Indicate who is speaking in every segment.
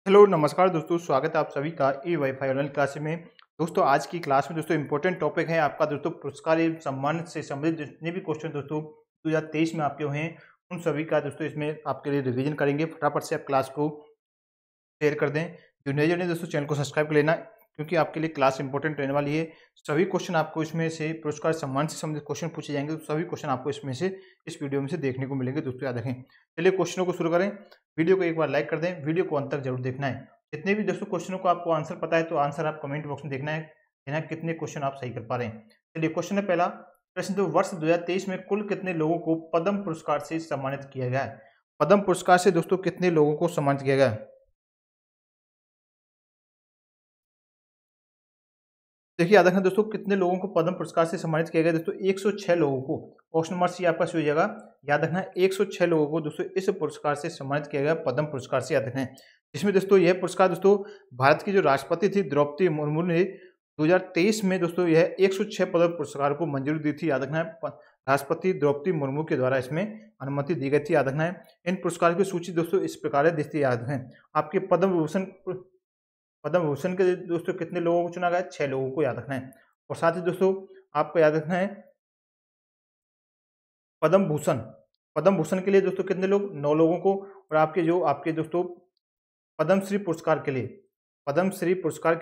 Speaker 1: Hello नमस्कार दोस्तों, स्वागत है आप सभी का ई वाईफाई ऑनलाइन क्लास में। दोस्तों आज की क्लास में दोस्तों इंपॉर्टेंट टॉपिक है आपका दोस्तों पुरस्कार एवं सम्मान से संबंधित जितने भी क्वेश्चन दोस्तों 2023 में आपके हुए हैं उन सभी का दोस्तों इसमें आपके लिए रिवीजन करेंगे। फटाफट से आप क्लास को शेयर कर दें। जो नए जने दोस्तों चैनल को सब्सक्राइब कर लेना क्योंकि आपके लिए क्लास इंपॉर्टेंट रहने वाली है। सभी क्वेश्चन आपको इसमें से पुरस्कार सम्मान से संबंधित क्वेश्चन पूछे जाएंगे, तो सभी क्वेश्चन आपको इसमें से इस वीडियो में से देखने को मिलेंगे। दोस्तों याद रखें। चलिए क्वेश्चनों को शुरू करें। वीडियो को एक बार लाइक कर दें, वीडियो को अंत तक जरूर देखना है। जितने भी दोस्तों क्वेश्चनों को आपको आंसर पता है तो आंसर आप कमेंट बॉक्स में देखना है कितने क्वेश्चन आप सही कर पा रहे हैं। चलिए क्वेश्चन है पहला प्रश्न, तो वर्ष 2023 में कुल कितने लोगों को पद्म पुरस्कार से सम्मानित किया गया है? पद्म पुरस्कार से दोस्तों कितने लोगों को सम्मानित किया गया है? देखिए याद रखना दोस्तों, कितने लोगों को पद्म पुरस्कार से सम्मानित किया गया दोस्तों? 106 लोगों को। ऑप्शन नंबर सी आपका सही हो जाएगा। याद रखना 106 लोगों को दोस्तों इस पुरस्कार से सम्मानित किया गया, पद्म पुरस्कार से। याद रखें इसमें दोस्तों यह पुरस्कार दोस्तों भारत की जो राष्ट्रपति थी द्रौपदी मुर्मू ने 2023 में दोस्तों यह 106 पद्म पुरस्कार को मंजूरी दी थी। याद रखना है राष्ट्रपति द्रौपदी मुर्मू के द्वारा इसमें अनुमति दी गई थी। याद रखना है इन पुरस्कार की सूची दोस्तों इस प्रकार है, देखते याद रखें। आपके पद्म भूषण के दोस्तों कितने लोगों को चुना गया? 6 लोगों को। याद रखना है। और साथ ही दोस्तों आपको याद रखना है पद्म भूषण पद्म भूषण के लिए दोस्तों कितने लोग? 9 लोगों को। और आपके दोस्तों पद्मश्री पुरस्कार के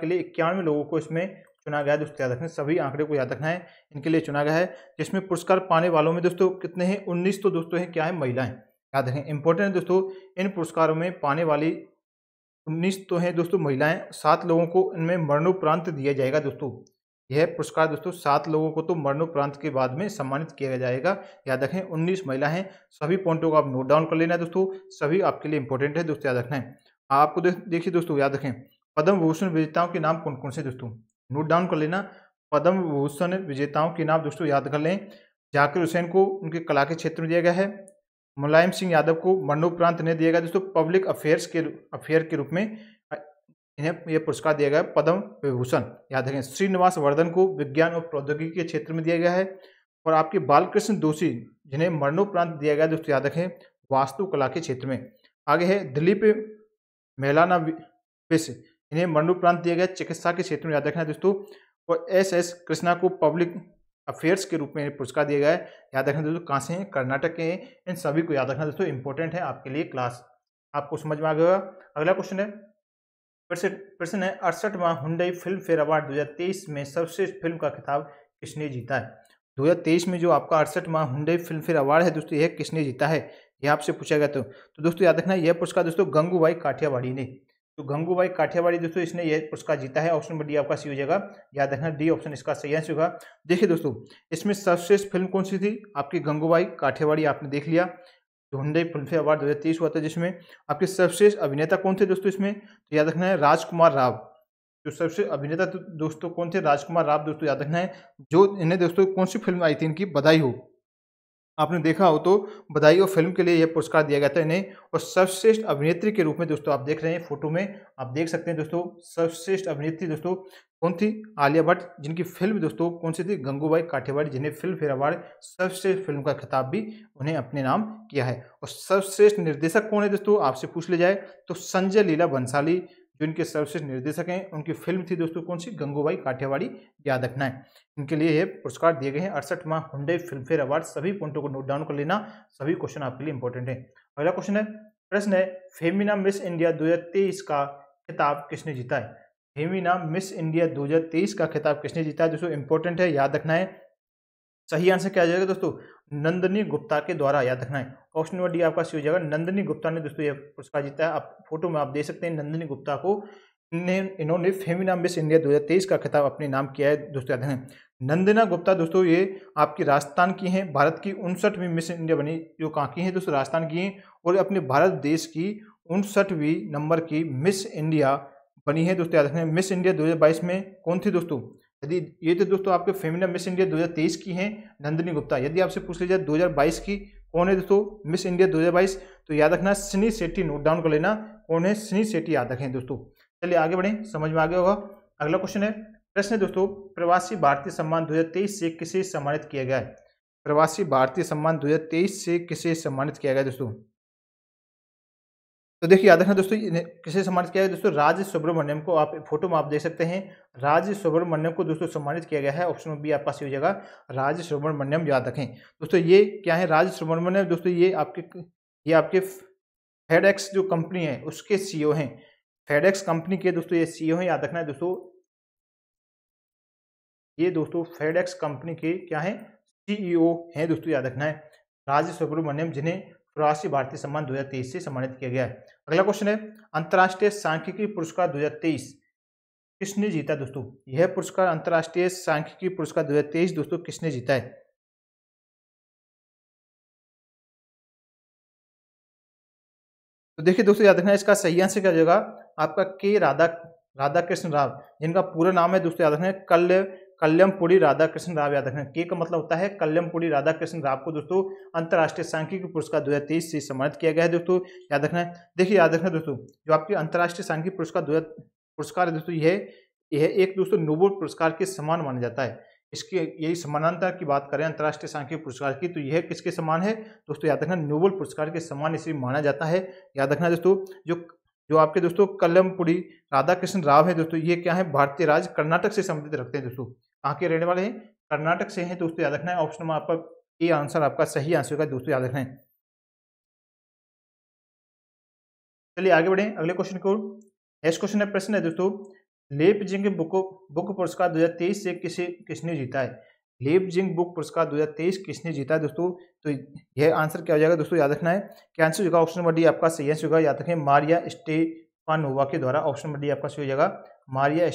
Speaker 1: लिए 91 लोगों को इसमें चुना गया है। दोस्तों याद रखना सभी आंकड़े को याद रखना है, इनके लिए चुना गया है। जिसमें पुरस्कार पाने वालों में दोस्तों कितने हैं? 19 तो दोस्तों है क्या है? महिलाएं। याद रखें इंपॉर्टेंट है दोस्तों, इन पुरस्कारों में पाने वाली 19 तो हैं दोस्तों महिलाएं। 7 लोगों को इनमें मरणोपरांत दिया जाएगा। दोस्तों यह पुरस्कार दोस्तों 7 लोगों को तो मरणोपरांत के बाद में सम्मानित किया जाएगा। याद रखें 19 महिला हैं। सभी पॉइंटों को आप नोट डाउन कर लेना है दोस्तों, सभी आपके लिए इंपॉर्टेंट है दोस्तों। याद रखना है आपको देखिए दोस्तों, याद रखें पद्म भूषण विजेताओं के नाम कौन कौन से दोस्तों नोट डाउन कर लेना। पद्म भूषण विजेताओं के नाम दोस्तों याद कर लें। जाकिर हुसैन को उनके कला के क्षेत्र में दिया गया है। मुलायम सिंह यादव को मरणोपरांत ने दिया गया दोस्तों पब्लिक अफेयर के रूप में इन्हें यह पुरस्कार दिया गया पद्म विभूषण। याद रखें श्रीनिवास वर्धन को विज्ञान और प्रौद्योगिकी के क्षेत्र में दिया गया है। और आपके बालकृष्ण दोषी जिन्हें मरणोपरांत दिया गया दोस्तों याद रखें वास्तुकला के क्षेत्र में। आगे है दिलीप मेहलाना विश, इन्हें मरणोपरांत दिया गया चिकित्सा के क्षेत्र में। याद रखना दोस्तों। और एस कृष्णा को पब्लिक अफेयर्स के रूप में पुरस्कार दिया गया है। याद रखना दोस्तों कहाँ से हैं? कर्नाटक के हैं। इन सभी को याद रखना दोस्तों इंपॉर्टेंट है आपके लिए। क्लास आपको समझ में आ गया। अगला क्वेश्चन है प्रश्न है 68वां हुंडई फिल्म फेयर अवार्ड 2023 में सर्वश्रेष्ठ फिल्म का खिताब किसने जीता है? 2023 में जो आपका 68वां हुंडई फिल्म फेयर अवार्ड है दोस्तों यह किसने जीता है? यह आपसे पूछा गया। तो दोस्तों याद रखना यह पुरस्कार दोस्तों गंगूबाई काठियावाड़ी ने। तो गंगूबाई काठियावाड़ी दोस्तों इसने यह पुरस्कार जीता है। ऑप्शन नंबर डी आपका सी हो जाएगा। याद रखना डी ऑप्शन इसका सही आंसर होगा। देखिए दोस्तों इसमें सर्वश्रेष्ठ फिल्म कौन सी थी? आपकी गंगूबाई काठियावाड़ी आपने देख लिया। तो हुंडई फिल्म फेयर अवार्ड 2023 हुआ था जिसमें आपके सर्वश्रेष्ठ अभिनेता कौन थे दोस्तों इसमें? तो याद रखना है राजकुमार राव। जो सर्वश्रेष्ठ अभिनेता दोस्तों कौन थे? राजकुमार राव। दोस्तों याद रखना है जो इन्हें दोस्तों कौन सी फिल्म आई थी इनकी? बधाई हो। आपने देखा हो तो बधाई हो फिल्म के लिए यह पुरस्कार दिया गया था इन्हें। और सर्वश्रेष्ठ अभिनेत्री के रूप में दोस्तों आप देख रहे हैं फोटो में, आप देख सकते हैं दोस्तों सर्वश्रेष्ठ अभिनेत्री दोस्तों कौन थी? आलिया भट्ट, जिनकी फिल्म दोस्तों कौन सी थी? गंगूबाई काठियावाड़ी, जिन्हें फिल्म फेयर अवार्ड सर्वश्रेष्ठ फिल्म का खिताब भी उन्हें अपने नाम किया है। और सर्वश्रेष्ठ निर्देशक कौन है दोस्तों? आपसे पूछ ले जाए तो संजय लीला बंसाली जो इनके सर्वश्रेष्ठ निर्देशक हैं, उनकी फिल्म थी दोस्तों कौन सी? गंगूबाई काठियावाड़ी। याद रखना है इनके लिए ये पुरस्कार दिए गए हैं 68वां हुंडई फिल्म फेयर अवार्ड। सभी पॉइंटों को नोट डाउन कर लेना, सभी क्वेश्चन आपके लिए इंपॉर्टेंट है। अगला क्वेश्चन है प्रश्न है फेमिना मिस इंडिया 2023 का खिताब किसने जीता है? फेमिना मिस इंडिया 2023 का खिताब किसने जीता है दोस्तों? इंपॉर्टेंट है, याद रखना है। सही आंसर क्या आ जाएगा दोस्तों? नंदिनी गुप्ता के द्वारा। याद रखना है ऑप्शन नंबर डी आपका सी हो जाएगा। नंदिनी गुप्ता ने दोस्तों यह पुरस्कार जीता है। आप फोटो में आप देख सकते हैं नंदिनी गुप्ता को इन्होंने फेमिना मिस इंडिया 2023 का खिताब अपने नाम किया है। दोस्तों याद रखें नंदिना गुप्ता दोस्तों ये आपकी राजस्थान की हैं। भारत की 59वीं मिस इंडिया बनी जो कहाँ की हैं दोस्तों? राजस्थान की हैं। और अपने भारत देश की 59वीं नंबर की मिस इंडिया बनी है। दोस्तों याद रखें मिस इंडिया 2022 में कौन थी दोस्तों? यदि ये तो दोस्तों आपके फेमिना मिस इंडिया 2023 की हैं नंदिनी गुप्ता। यदि आपसे पूछ लिया जाए 2022 की कौन है दोस्तों मिस इंडिया 2022, तो याद रखना स्नी शेट्टी। नोट डाउन कर लेना कौन है? स्नी शेट्टी। याद रखें दोस्तों। चलिए आगे बढ़ें, समझ में आ गया होगा। अगला क्वेश्चन है प्रश्न है दोस्तों प्रवासी भारतीय सम्मान 2023 से किसे सम्मानित किया गया है? प्रवासी भारतीय सम्मान 2023 से किसे सम्मानित किया गया दोस्तों? तो देखिए याद रखना दोस्तों, किसे सम्मानित किया गया दोस्तों, राज सुब्रमण्यम को। आप फोटो में आप देख सकते हैं, राज सुब्रमण्यम को दोस्तों सम्मानित किया गया है। ऑप्शन बी आपका सही हो जाएगा, राज सुब्रमण्यम। याद रखें दोस्तों, ये क्या है, राज सुब्रमण्यम दोस्तों, ये आपके फेडेक्स जो कंपनी है उसके सीईओ हैं। फेडेक्स कंपनी के दोस्तों ये सीईओ हैं, याद रखना है दोस्तों। ये दोस्तों फेडेक्स कंपनी के क्या है, सीईओ हैं दोस्तों, याद रखना है, राज सुब्रमण्यम, जिन्हें प्रवासी भारतीय सम्मान 2023 से सम्मानित किया गया है। अगला क्वेश्चन है, अंतर्राष्ट्रीय सांख्यिकी पुरस्कार 2023 किसने जीता दोस्तों? यह पुरस्कार अंतर्राष्ट्रीय सांख्यिकी पुरस्कार 2023 दोस्तों किसने जीता है? तो देखिए दोस्तों, याद रखना है, इसका सही आंसर क्या हो जाएगा आपका, के राधा कृष्ण राव, जिनका पूरा नाम है दोस्तों, याद रखना है, कल्यमपुरी राधा कृष्ण राव। याद रखना है, के का मतलब होता है कल्यमपुरी राधा कृष्ण राव को दोस्तों अंतर्राष्ट्रीय सांख्यिकी पुरस्कार 2023 से सम्मानित किया गया है दोस्तों। याद रखना है, देखिए याद रखना दोस्तों, जो आपके अंतर्राष्ट्रीय सांख्यिकी पुरस्कार है दोस्तों, यह एक दोस्तों नोबेल पुरस्कार के समान माना जाता है। इसके यही समानांतर की बात करें अंतर्राष्ट्रीय सांख्यिकी पुरस्कार की, तो यह किसके समान है दोस्तों? याद रखना, नोबेल पुरस्कार के समान इसे माना जाता है। याद रखना दोस्तों, जो जो आपके दोस्तों कल्लमपुरी राधा कृष्ण राव है दोस्तों, ये क्या है, भारतीय राज्य कर्नाटक से संबंधित रखते हैं दोस्तों। कहाँ के रहने वाले हैं? कर्नाटक से हैं दोस्तों, याद रखना है। ऑप्शन में आपका ये आंसर आपका सही आंसर होगा दोस्तों, याद रखना है। चलिए आगे बढ़े अगले क्वेश्चन को। नेक्स्ट क्वेश्चन है, प्रश्न है दोस्तों, लेपजिंग बुक पुरस्कार 2023 से किसने जीता है? लेपजिंग बुक पुरस्कार 2023 किसने जीता है दोस्तों? तो यह आंसर क्या हो जाएगा दोस्तों, याद रखना है। क्या आंसर होगा? ऑप्शन नंबर डी आपका सही आंसर होगा, याद रखें, मारिया स्टेपानोवा के द्वारा। ऑप्शन नंबर डी आपका सही हो जाएगा, मारिया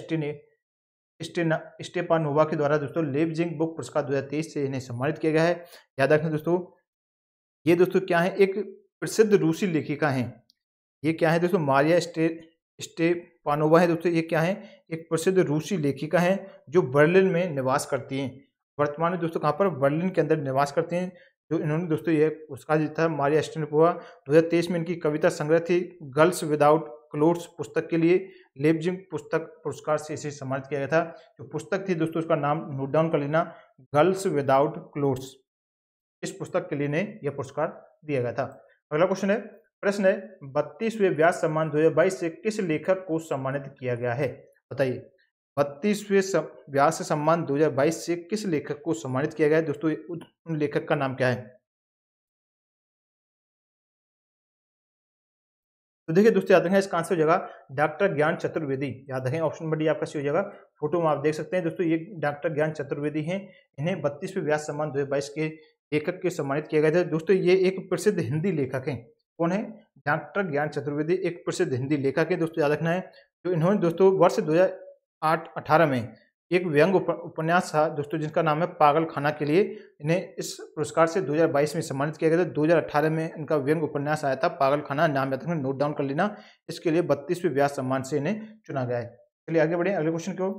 Speaker 1: स्टेपानोवा के द्वारा दोस्तों लेपजिंग बुक पुरस्कार 2023 से इन्हें सम्मानित किया गया है। याद रखें दोस्तों, ये दोस्तों क्या है, एक प्रसिद्ध रूसी लेखिका हैं। ये क्या है दोस्तों, मारिया स्टेपानोवा है दोस्तों। ये क्या है, एक प्रसिद्ध रूसी लेखिका हैं जो बर्लिन में निवास करती हैं। वर्तमान में दोस्तों कहाँ पर, बर्लिन के अंदर निवास करते हैं। जो इन्होंने दोस्तों ये पुरस्कार जीता है, मारिया स्टेपानोवा। 2023 में इनकी कविता संग्रह थी गर्ल्स विदाउट क्लोथ्स पुस्तक के लिए लेपजिंग पुस्तक पुरस्कार से इसे सम्मानित किया गया था। जो पुस्तक थी दोस्तों, उसका नाम नोट डाउन कर लेना, गर्ल्स विदाउट क्लोथ्स। इस पुस्तक के लिए इन्हें यह पुरस्कार दिया गया था। अगला क्वेश्चन है, प्रश्न है, 32वें व्यास सम्मान 2022 से किस लेखक को सम्मानित किया गया है? बताइए, 32वें व्यास सम्मान 2022 से किस लेखक को सम्मानित किया गया है दोस्तों? उन लेखक का नाम क्या है? तो देखिए दोस्तों, याद रखें, इसका आंसर हो जाएगा डॉक्टर ज्ञान चतुर्वेदी। याद रखें, ऑप्शन नंबर डी आपका सही हो जाएगा। फोटो में आप देख सकते हैं दोस्तों, ये डॉक्टर ज्ञान चतुर्वेदी हैं। इन्हें 32वें व्यास सम्मान 2022 के लेखक के सम्मानित किया गया था दोस्तों। ये एक प्रसिद्ध हिंदी लेखक हैं। कौन है? डॉक्टर ज्ञान चतुर्वेदी एक प्रसिद्ध हिंदी लेखक है दोस्तों, याद रखना है। जो इन्होंने दोस्तों वर्ष 2008-18 में एक व्यंग उपन्यास था दोस्तों, जिसका नाम है पागल खाना के लिए इन्हें इस पुरस्कार से 2022 में सम्मानित किया गया था। 2018 में इनका व्यंग उपन्यास आया था पागल खाना, नाम याद रखना, नोट डाउन कर लेना। इसके लिए 32वें व्यास सम्मान से इन्हें चुना गया है। चलिए आगे बढ़े अगले क्वेश्चन को।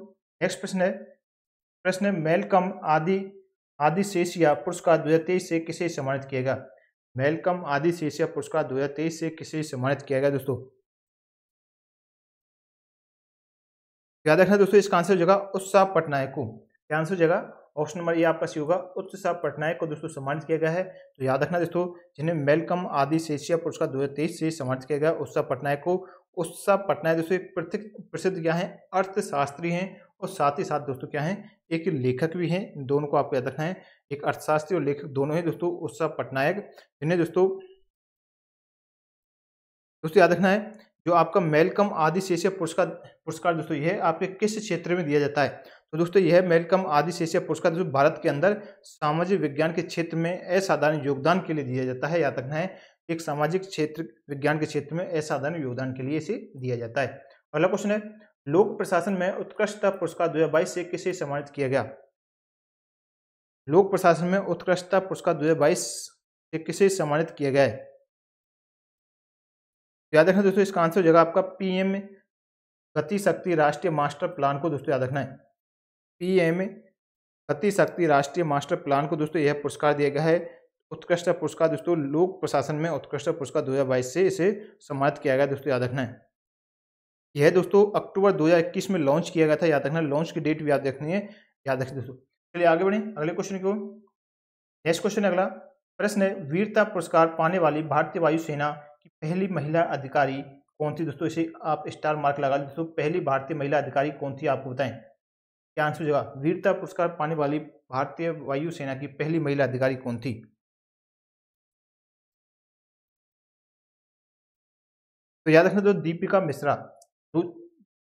Speaker 1: नेक्स्ट प्रश्न है, मेलकम आदिशेषिया पुरस्कार 2023 से किसे सम्मानित किया गया? मेलकम आदिशेषिया पुरस्कार 2023 से किसे सम्मानित किया गया दोस्तों? याद रखना दोस्तों, इसका आंसर हो जाएगा उत्साह पटनायक को। क्या आंसर हो जाएगा? ऑप्शन नंबर ए आपका सही होगा, उत्साह पटनायक को दोस्तों सम्मानित किया गया है। तो याद रखना दोस्तों, जिन्हें मेलकम आदिशेषिया पुरस्कार 2023 से सम्मानित किया गया उत्साह पटनायक को। उत्साह पटनायक दोस्तों एक प्रसिद्ध क्या है, अर्थशास्त्री हैं, और साथ ही साथ दोस्तों क्या है, एक लेखक भी हैं। दोनों को आपको याद रखना है, एक अर्थशास्त्री और लेखक दोनों हैं दोस्तों उत्साह पटनायक, जिन्हें दोस्तों याद रखना है, जो आपका मेलकम आदिशेषिया पुरस्कार दोस्तों यह आपके किस क्षेत्र में दिया जाता है? तो दोस्तों यह मेलकम आदिशेषिया पुरस्कार दोस्तों भारत के अंदर सामाजिक विज्ञान के क्षेत्र में असाधारण योगदान के लिए दिया जाता है। याद रखना है, एक सामाजिक क्षेत्र विज्ञान के क्षेत्र में असाधारण योगदान के लिए इसे दिया जाता है। अगला क्वेश्चन है, लोक प्रशासन में उत्कृष्टता पुरस्कार 2022 से किसे सम्मानित किया गया? लोक प्रशासन में उत्कृष्टता पुरस्कार 2022 से किसे सम्मानित किया गया है? याद रखना दोस्तों, इसका आंसर हो जाएगा आपका पीएम गति शक्ति राष्ट्रीय मास्टर प्लान को दोस्तों याद रखना है। पीएम गति शक्ति राष्ट्रीय मास्टर प्लान को दोस्तों यह पुरस्कार दिया गया है। उत्कृष्ट पुरस्कार दोस्तों लोक प्रशासन में उत्कृष्ट पुरस्कार 2022 से इसे सम्मानित किया गया दोस्तों, याद रखना है। यह दोस्तों अक्टूबर 2021 में लॉन्च किया गया था, याद रखना, लॉन्च की डेट भी याद रखनी है, याद रखिए दोस्तों। चलिए आगे बढ़े अगले क्वेश्चन को। नेक्स्ट क्वेश्चन अगला प्रश्न है, वीरता पुरस्कार पाने वाली भारतीय वायुसेना कि पहली महिला अधिकारी कौन थी दोस्तों, इसे आप स्टार मार्क लगा लीजिए दोस्तों। पहली भारतीय महिला अधिकारी कौन थी आपको बताएं, क्या आंसर हो जाएगा। वीरता पुरस्कार पाने वाली भारतीय वायुसेना की पहली महिला अधिकारी कौन थी। तो याद रखना दोस्तों, दीपिका मिश्रा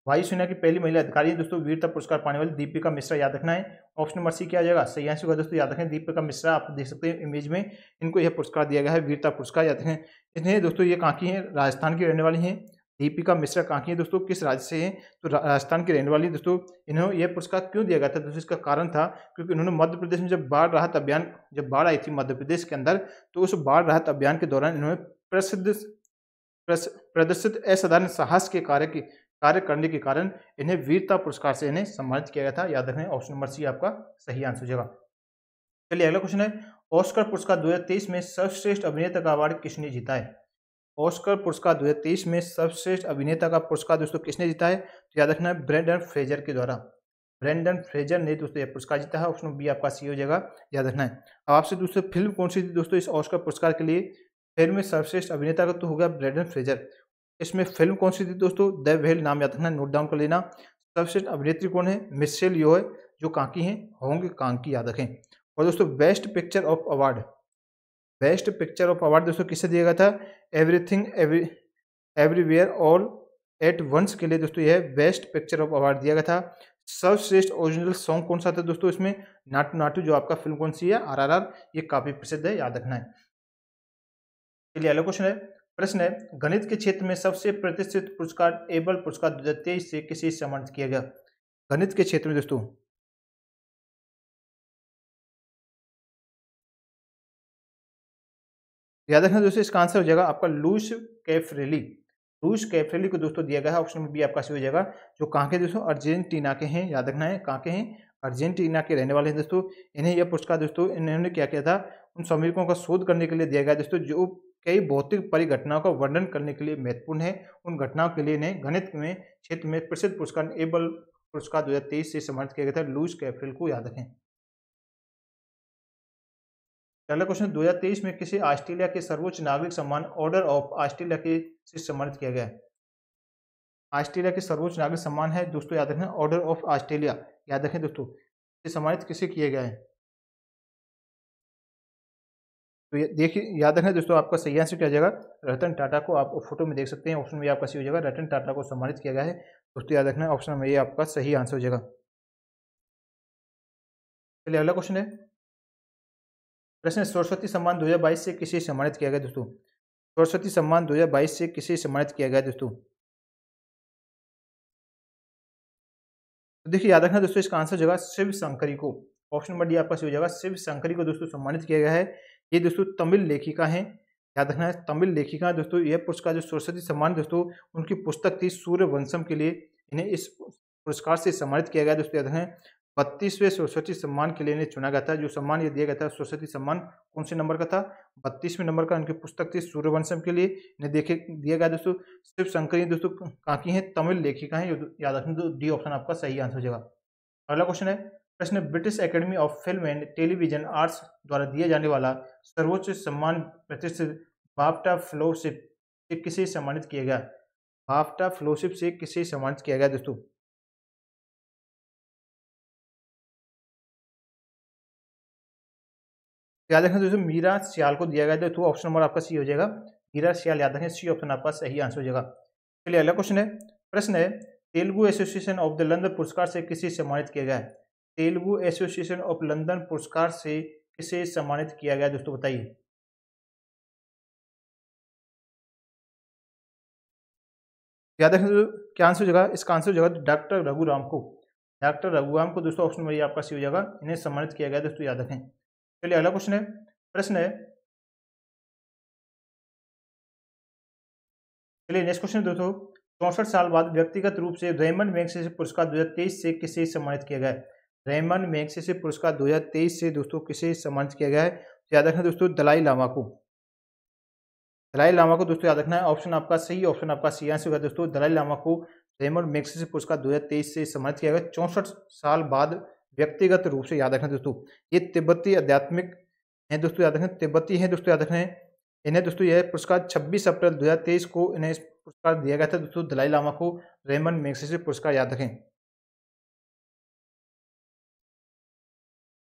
Speaker 1: वायुसेना की पहली महिला अधिकारी है दोस्तों, वीरता पुरस्कार पाने वाली दीपिका मिश्रा, याद रखना है। ऑप्शन नंबर सी क्या आ जाएगा, सही आंसर होगा दोस्तों। याद रखें दीपिका मिश्रा, आप देख सकते हैं इमेज में, इनको यह पुरस्कार दिया गया है, वीरता पुरस्कार। याद रखें इन्हें दोस्तों, ये कहाँ की हैं, राजस्थान की रहने वाली हैं। दीपिका मिश्रा कहाँ की है दोस्तों, किस राज्य से हैं, तो राजस्थान की रहने वाली दोस्तों। इन्होंने यह पुरस्कार क्यों दिया गया था दोस्तों, इसका कारण था क्योंकि उन्होंने मध्य प्रदेश में जब बाढ़ राहत अभियान, जब बाढ़ आई थी मध्य प्रदेश के अंदर, तो उस बाढ़ राहत अभियान के दौरान इन्होंने प्रदर्शित असाधारण साहस के कार्य करने के कारण इन्हें वीरता पुरस्कार से इन्हें सम्मानित किया गया था। याद रखें ऑप्शन नंबर सी आपका सही आंसर हो जाएगा। चलिए अगला क्वेश्चन है, ऑस्कर पुरस्कार 2023 में सर्वश्रेष्ठ अभिनेता का अवार्ड किसने जीता है। ऑस्कर पुरस्कार 2023 में सर्वश्रेष्ठ अभिनेता का पुरस्कार दोस्तों किसने जीता है, तो याद रखना है ब्रेंडन फ्रेजर के द्वारा। ब्रेंडन फ्रेजर ने दोस्तों यह पुरस्कार जीता है। ऑप्शन बी आपका सी हो जाएगा, याद रखना है। अब आपसे दूसरी फिल्म कौन सी थी दोस्तों इस ऑस्कर पुरस्कार के लिए, फिल्म में सर्वश्रेष्ठ अभिनेता का तो होगा ब्रेंडन फ्रेजर। इसमें फिल्म कौन सी थी दोस्तों, द व्हेल, नाम याद रखना, नोट डाउन कर लेना। सर्वश्रेष्ठ अभिनेत्री कौन है, मिशेल यो है, जो कांकी हैं, होंग कांग की, याद रखें। और दोस्तों best picture of award, best picture of award दोस्तों किसे दिया गया था, everything everywhere all at once के लिए दोस्तों यह बेस्ट पिक्चर ऑफ अवार्ड दिया गया था। सर्वश्रेष्ठ ओरिजिनल सॉन्ग कौन सा था दोस्तों इसमें, नाटू नाटू, जो आपका फिल्म कौन सी है, आरआरआर, ये काफी प्रसिद्ध है, याद रखना है। चलिए अगला क्वेश्चन है, प्रश्न है, गणित के क्षेत्र में सबसे प्रतिष्ठित पुरस्कार एबल पुरस्कार 2023 से किसे सम्मानित किया गया। गणित के क्षेत्र में दोस्तों, याद रखना दोस्तों, इसका आंसर हो जाएगा आपका लुईस कैफरेली। लुईस कैफरेली को दोस्तों दिया गया है। ऑप्शन नंबर बी आपका सही हो जाएगा, जो कहाँ के दोस्तों, अर्जेंटीना के हैं, याद रखना है, कहाँ के हैं, अर्जेंटीना के रहने वाले हैं दोस्तों। इन्हें यह पुरस्कार दोस्तों, इन्होंने क्या किया था, उन समीकरणों का शोध करने के लिए दिया गया दोस्तों, जो कई भौतिक परिघटनाओं का वर्णन करने के लिए महत्वपूर्ण है। उन घटनाओं के लिए इन्हें गणित में क्षेत्र में प्रसिद्ध पुरस्कार एबल पुरस्कार 2023 से सम्मानित किया गया था, लुईस कैफरेल को, याद रखें। अगला क्वेश्चन, 2023 में किसी ऑस्ट्रेलिया के सर्वोच्च नागरिक सम्मान ऑर्डर ऑफ ऑस्ट्रेलिया के से सम्मानित किया गया है। ऑस्ट्रेलिया के सर्वोच्च नागरिक सम्मान है दोस्तों, याद रखें, ऑर्डर ऑफ ऑस्ट्रेलिया, याद रखें दोस्तों, ये सम्मानित किसे किया गया है। तो ये देखिए, याद रखना दोस्तों, आपका सही आंसर क्या हो जाएगा, रतन टाटा को आप फोटो में देख सकते हैं। ऑप्शन में आपका सही हो जाएगा, रतन टाटा को सम्मानित किया गया है दोस्तों, याद रखना, ऑप्शन में ये आपका सही आंसर हो जाएगा। चलिए अगला क्वेश्चन है, प्रश्न, सरस्वती सम्मान 2022 से किसे सम्मानित किया गया दोस्तों। सरस्वती सम्मान 2022 से किसे सम्मानित किया गया दोस्तों। तो देखिए याद रखना दोस्तों, इसका आंसर हो जाएगा शिव शंकरी को। ऑप्शन नंबर डी आपका सही हो जाएगा, शिव शंकरी को दोस्तों सम्मानित किया गया है। ये दोस्तों तमिल लेखिका हैं, याद रखना है, तमिल लेखिका है दोस्तों। यह पुरस्कार जो सरस्वती सम्मान दोस्तों, उनकी पुस्तक थी सूर्यवंशम के लिए इन्हें इस पुरस्कार से सम्मानित किया गया दोस्तों, याद रखें। 32वें सरस्वती सम्मान के लिए इन्हें चुना गया था। जो सम्मान ये दिया गया था, सरस्वती सम्मान कौन से नंबर का था, 32वें नंबर का। इनकी पुस्तक थी सूर्यवंशम के लिए इन्हें देखे दिया गया दोस्तों। शिव शंकरी दोस्तों कहाँ की हैं, तमिल लेखिका हैं, याद रखें। तो डी ऑप्शन आपका सही आंसर हो जाएगा। अगला क्वेश्चन है, प्रश्न, British academy of film and television arts द्वारा दिया जाने वाला सर्वोच्च सम्मान प्रतिष्ठित बाफ्टा फेलोशिप से किसे सम्मानित किया गया। बाफ्टा फेलोशिप से किसे सम्मानित किया गया दोस्तों। याद रखें दोस्तों, मीरा सियाल को दिया गया दोस्तों। ऑप्शन नंबर आपका सी हो जाएगा, मीरा सियाल, याद रखें, सी ऑप्शन आपका सही आंसर हो जाएगा। चलिए अगला क्वेश्चन है, प्रश्न है, Telugu association of the London पुरस्कार से किसे सम्मानित किया गया है। तेलुगु एसोसिएशन ऑफ लंदन पुरस्कार से किसे सम्मानित किया गया दोस्तों, बताइए। याद रखें दोस्तों, क्या आंसर हो जाएगा, इसका आंसर हो जाएगा डॉक्टर रघुराम को। डॉक्टर रघुराम को दोस्तों, ऑप्शन में ये आपका सी हो जाएगा, इन्हें सम्मानित किया गया दोस्तों, याद रखें। चलिए अगला क्वेश्चन है, प्रश्न है, चलिए नेक्स्ट क्वेश्चन दोस्तों, 64 साल बाद व्यक्तिगत रूप से रेमंड मैग्सेसे पुरस्कार 2023 से किसे सम्मानित किया गया है। रेमंड मैग्सेसे पुरस्कार 2023 से दोस्तों किसे सम्मानित किया गया है, तो याद रखना दोस्तों, दलाई लामा को। दलाई लामा को दोस्तों याद रखना है, ऑप्शन आपका सही, ऑप्शन आपका सी आंसर होगा दोस्तों। दलाई लामा को रेमंड मैग्सेसे पुरस्कार 2023 से सम्मानित किया गया, 64 साल बाद व्यक्तिगत रूप से, याद रखना दोस्तों। ये तिब्बती आध्यात्मिक हैं दोस्तों, याद रखें, तिब्बती हैं दोस्तों, याद रखें। इन्हें दोस्तों यह पुरस्कार 26 अप्रैल 2023 को इन्हें पुरस्कार दिया गया था दोस्तों दलाई लामा को रेमन मैग्सेसे पुरस्कार, याद रखें।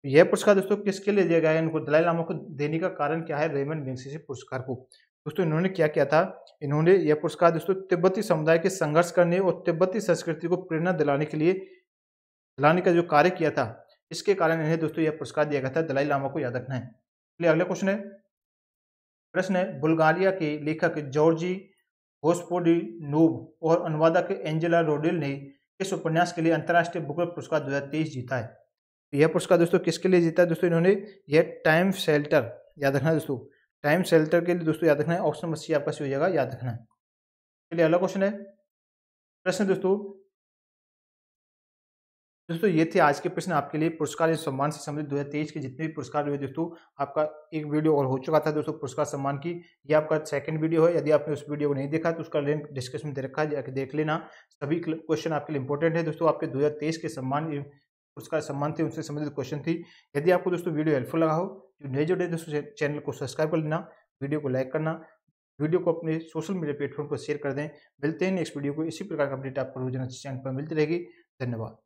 Speaker 1: यह पुरस्कार दोस्तों किसके लिए दिया गया है इनको, दलाई लामा को देने का कारण क्या है रेमन मैग्सेसे पुरस्कार को? दोस्तों इन्होंने क्या किया था, इन्होंने यह पुरस्कार दोस्तों तिब्बती समुदाय के संघर्ष करने और तिब्बती संस्कृति को प्रेरणा दिलाने के लिए दिलाने का जो कार्य किया था, इसके कारण इन्हें दोस्तों यह पुरस्कार दिया गया था दलाई लामा को, याद रखना है। चलिए अगला क्वेश्चन है, प्रश्न है बुल्गारिया के लेखक जॉर्जी गोस्पोडिनोव और अनुवादक एंजेला रोडेल ने इस उपन्यास के लिए अंतर्राष्ट्रीय बुकर पुरस्कार 2023 जीता है। तो यह पुरस्कार दोस्तों किसके लिए जीता है दोस्तों, इन्होंने यह टाइम शेल्टर, याद रखना है दोस्तों, टाइम शेल्टर के लिए दोस्तों याद रखना है, ऑप्शन नंबर सी आपका सही हो जाएगा, याद रखना है। चलिए अगला क्वेश्चन है, प्रश्न दोस्तों ये थे आज के प्रश्न आपके लिए पुरस्कार एवं सम्मान से संबंधित 2023 के जितने भी पुरस्कार हुए दोस्तों, आपका एक वीडियो और हो चुका था दोस्तों पुरस्कार सम्मान की, ये आपका सेकंड वीडियो है। यदि आपने उस वीडियो को नहीं देखा तो उसका लिंक डिस्क्रिप्शन में दे रखा है, जाकर देख लेना। सभी क्वेश्चन आपके लिए इंपॉर्टेंट है दोस्तों, आपके 2023 के सम्मान पुरस्कार सम्मान थे उनसे संबंधित क्वेश्चन थी। यदि आपको दोस्तों वीडियो हेल्पफुल लगा हो तो नए जुड़े दोस्तों चैनल को सब्सक्राइब कर लेना, वीडियो को लाइक करना, वीडियो को अपने सोशल मीडिया प्लेटफॉर्म पर शेयर कर दें। मिलते हैं नेक्स्ट वीडियो को, इसी प्रकार का अपडेट आपको रोजाना चैनल पर मिलती रहेगी। धन्यवाद।